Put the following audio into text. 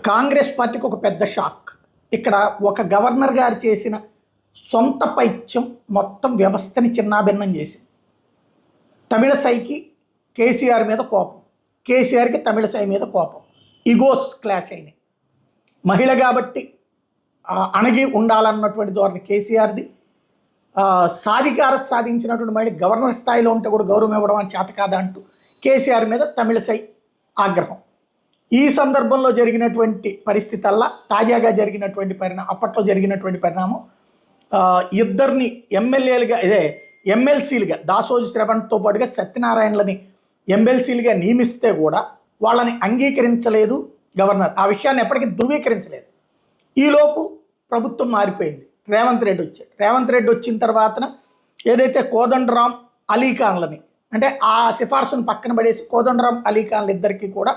కాంగ్రెస్ పార్టీకి ఒక పెద్ద షాక్. ఇక్కడ ఒక గవర్నర్ గారు చేసిన సొంత పైత్యం మొత్తం వ్యవస్థని చిన్నాభిన్నం చేసింది. తమిళసైకి కేసీఆర్ మీద కోపం, కేసీఆర్కి తమిళసై మీద కోపం, ఇగోస్ క్లాష్ అయినాయి. మహిళ కాబట్టి అణగి ఉండాలన్నటువంటి ధోరణి కేసీఆర్ది, సాధికారత సాధించినటువంటి మహిళ గవర్నర్ స్థాయిలో ఉంటే కూడా గౌరవం ఇవ్వడం అని చేత కాదా అంటూ కేసీఆర్ మీద తమిళసై ఆగ్రహం. ఈ సందర్భంలో జరిగినటువంటి పరిస్థితల్లా తాజాగా జరిగినటువంటి అప్పట్లో జరిగినటువంటి పరిణామం, ఇద్దరిని ఎమ్మెల్యేలుగా ఎమ్మెల్సీలుగా దాసోజు శ్రవణ్తో పాటుగా సత్యనారాయణలని ఎమ్మెల్సీలుగా నియమిస్తే కూడా వాళ్ళని అంగీకరించలేదు గవర్నర్. ఆ విషయాన్ని ఎప్పటికీ ధృవీకరించలేదు. ఈలోపు ప్రభుత్వం మారిపోయింది. రేవంత్ రెడ్డి వచ్చాడు. రేవంత్ రెడ్డి వచ్చిన తర్వాత ఏదైతే కోదండరాం అలీఖాన్లని, అంటే ఆ సిఫార్సును పక్కన పడేసి కోదండరాం అలీఖాన్లు ఇద్దరికీ కూడా